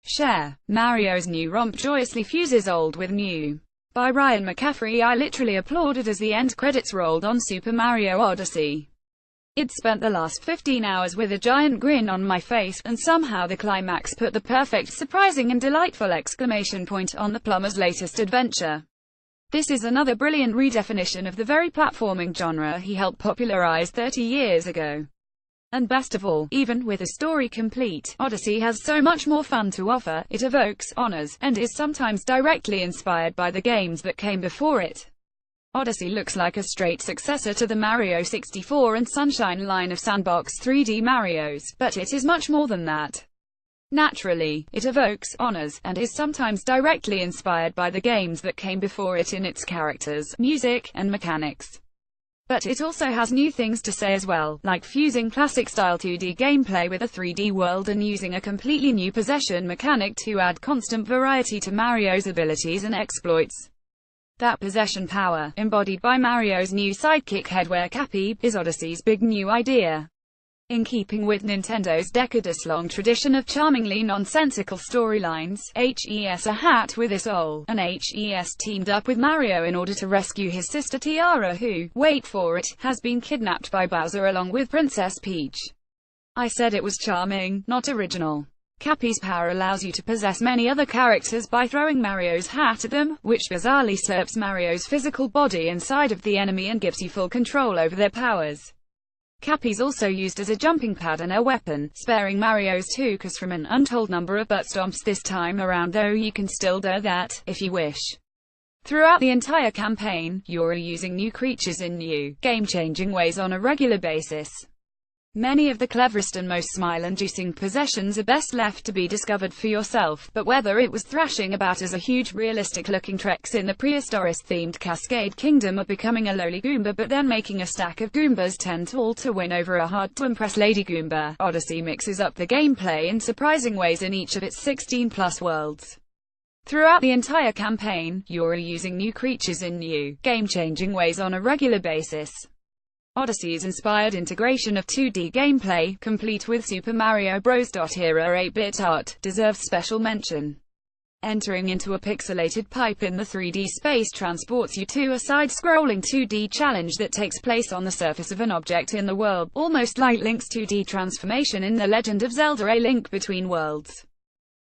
Share. Mario's new romp joyously fuses old with new. By Ryan McCaffrey. I literally applauded as the end credits rolled on Super Mario Odyssey. I'd spent the last 15 hours with a giant grin on my face, and somehow the climax put the perfect, surprising and delightful exclamation point on the plumber's latest adventure. This is another brilliant redefinition of the very platforming genre he helped popularize 30 years ago. And best of all, even with a story complete, Odyssey has so much more fun to offer. It evokes, honors, and is sometimes directly inspired by the games that came before it. Odyssey looks like a straight successor to the Mario 64 and Sunshine line of sandbox 3D Marios, but it is much more than that. Naturally, it evokes, honors, and is sometimes directly inspired by the games that came before it in its characters, music, and mechanics. But it also has new things to say as well, like fusing classic-style 2D gameplay with a 3D world and using a completely new possession mechanic to add constant variety to Mario's abilities and exploits. That possession power, embodied by Mario's new sidekick Headwear Cappy, is Odyssey's big new idea. In keeping with Nintendo's decades-long tradition of charmingly nonsensical storylines, HES a hat with a soul, and HES teamed up with Mario in order to rescue his sister Tiara who, wait for it, has been kidnapped by Bowser along with Princess Peach. I said it was charming, not original. Cappy's power allows you to possess many other characters by throwing Mario's hat at them, which bizarrely usurps Mario's physical body inside of the enemy and gives you full control over their powers. Cappy's also used as a jumping pad and a weapon, sparing Mario's Tukas from an untold number of butt stomps this time around, though you can still do that, if you wish. Throughout the entire campaign, you're using new creatures in new, game-changing ways on a regular basis. Many of the cleverest and most smile-inducing possessions are best left to be discovered for yourself, but whether it was thrashing about as a huge realistic-looking Trex in the prehistoric-themed Cascade Kingdom or becoming a lowly Goomba but then making a stack of Goombas 10 tall to win over a hard-to-impress Lady Goomba, Odyssey mixes up the gameplay in surprising ways in each of its 16-plus worlds. Throughout the entire campaign, you're using new creatures in new, game-changing ways on a regular basis. Odyssey's inspired integration of 2D gameplay, complete with Super Mario Bros. Era 8-bit art, deserves special mention. Entering into a pixelated pipe in the 3D space transports you to a side-scrolling 2D challenge that takes place on the surface of an object in the world, almost like Link's 2D transformation in The Legend of Zelda: A Link Between Worlds.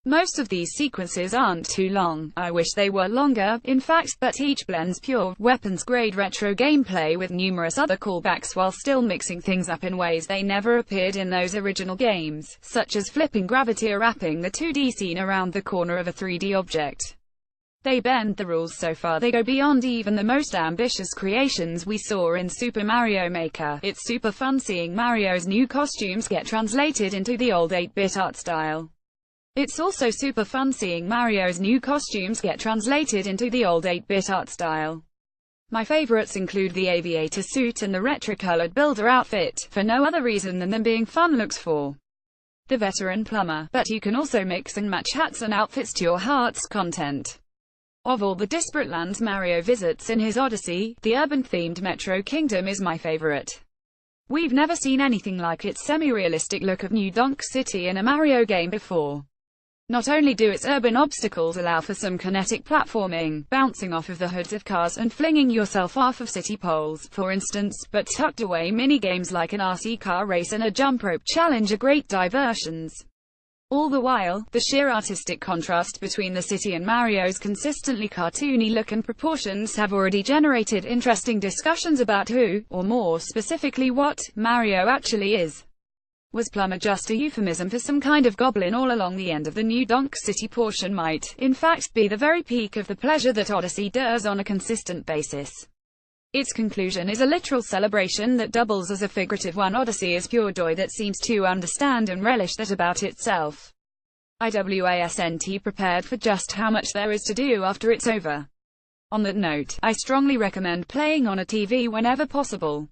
Most of these sequences aren't too long, I wish they were longer, in fact, but each blends pure, weapons-grade retro gameplay with numerous other callbacks while still mixing things up in ways they never appeared in those original games, such as flipping gravity or wrapping the 2D scene around the corner of a 3D object. They bend the rules so far they go beyond even the most ambitious creations we saw in Super Mario Maker. It's super fun seeing Mario's new costumes get translated into the old 8-bit art style. It's also super fun seeing Mario's new costumes get translated into the old 8-bit art style. My favorites include the aviator suit and the retro-colored builder outfit, for no other reason than them being fun looks for the veteran plumber, but you can also mix and match hats and outfits to your heart's content. Of all the disparate lands Mario visits in his Odyssey, the urban-themed Metro Kingdom is my favorite. We've never seen anything like its semi-realistic look of New Donk City in a Mario game before. Not only do its urban obstacles allow for some kinetic platforming, bouncing off of the hoods of cars and flinging yourself off of city poles, for instance, but tucked away mini-games like an RC car race and a jump rope challenge are great diversions. All the while, the sheer artistic contrast between the city and Mario's consistently cartoony look and proportions have already generated interesting discussions about who, or more specifically what, Mario actually is. Was plumber just a euphemism for some kind of goblin all along? The end of the New Donk City portion might, in fact, be the very peak of the pleasure that Odyssey does on a consistent basis. Its conclusion is a literal celebration that doubles as a figurative one. Odyssey is pure joy that seems to understand and relish that about itself. IWASNT prepared for just how much there is to do after it's over. On that note, I strongly recommend playing on a TV whenever possible.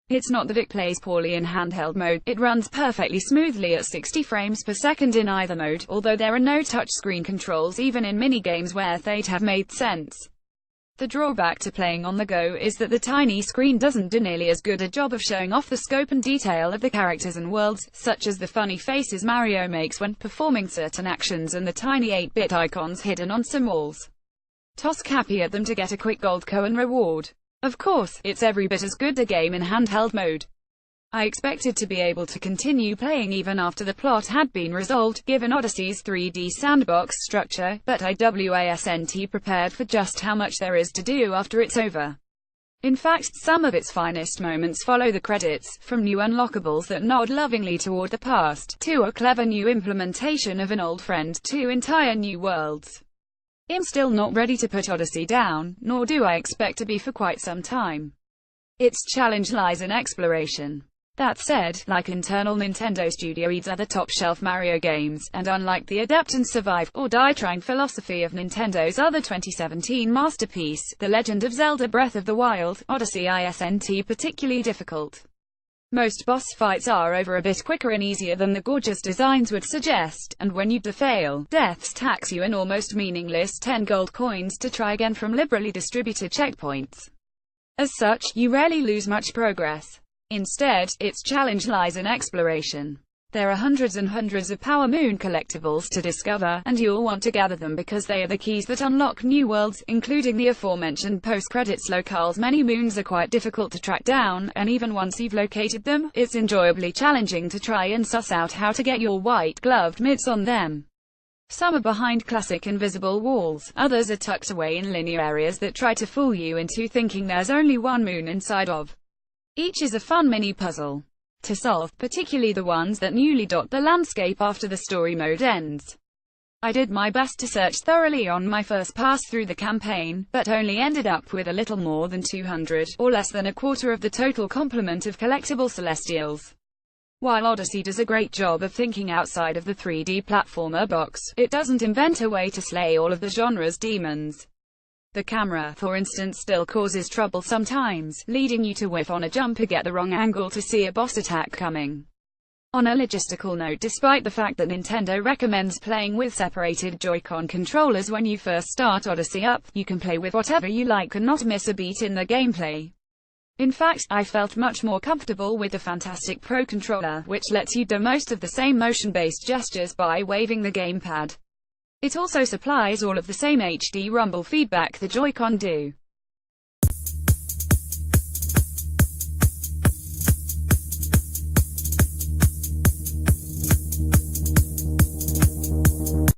It's not that it plays poorly in handheld mode, it runs perfectly smoothly at 60 frames per second in either mode, although there are no touchscreen controls even in minigames where they'd have made sense. The drawback to playing on the go is that the tiny screen doesn't do nearly as good a job of showing off the scope and detail of the characters and worlds, such as the funny faces Mario makes when performing certain actions and the tiny 8-bit icons hidden on some walls. Toss Cappy at them to get a quick gold coin reward. Of course, it's every bit as good a game in handheld mode. I expected to be able to continue playing even after the plot had been resolved, given Odyssey's 3D sandbox structure, but I wasn't prepared for just how much there is to do after it's over. In fact, some of its finest moments follow the credits, from new unlockables that nod lovingly toward the past, to a clever new implementation of an old friend, to entire new worlds. I'm still not ready to put Odyssey down, nor do I expect to be for quite some time. Its challenge lies in exploration. That said, like internal Nintendo Studioids other top-shelf Mario games, and unlike the adapt and survive, or die trying philosophy of Nintendo's other 2017 masterpiece, The Legend of Zelda Breath of the Wild, Odyssey isn't particularly difficult. Most boss fights are over a bit quicker and easier than the gorgeous designs would suggest, and when you fail, deaths tax you an almost meaningless 10 gold coins to try again from liberally distributed checkpoints. As such, you rarely lose much progress. Instead, its challenge lies in exploration. There are hundreds and hundreds of Power Moon collectibles to discover, and you'll want to gather them because they are the keys that unlock new worlds, including the aforementioned post-credits locales. Many moons are quite difficult to track down, and even once you've located them, it's enjoyably challenging to try and suss out how to get your white-gloved mitts on them. Some are behind classic invisible walls, others are tucked away in linear areas that try to fool you into thinking there's only one moon inside of. Each is a fun mini-puzzle to solve, particularly the ones that newly dot the landscape after the story mode ends. I did my best to search thoroughly on my first pass through the campaign, but only ended up with a little more than 200, or less than a quarter of the total complement of collectible celestials. While Odyssey does a great job of thinking outside of the 3D platformer box, it doesn't invent a way to slay all of the genre's demons. The camera, for instance, still causes trouble sometimes, leading you to whiff on a jump or get the wrong angle to see a boss attack coming. On a logistical note, despite the fact that Nintendo recommends playing with separated Joy-Con controllers when you first start Odyssey up, you can play with whatever you like and not miss a beat in the gameplay. In fact, I felt much more comfortable with the Fantastic Pro controller, which lets you do most of the same motion-based gestures by waving the gamepad. It also supplies all of the same HD rumble feedback the Joy-Con do.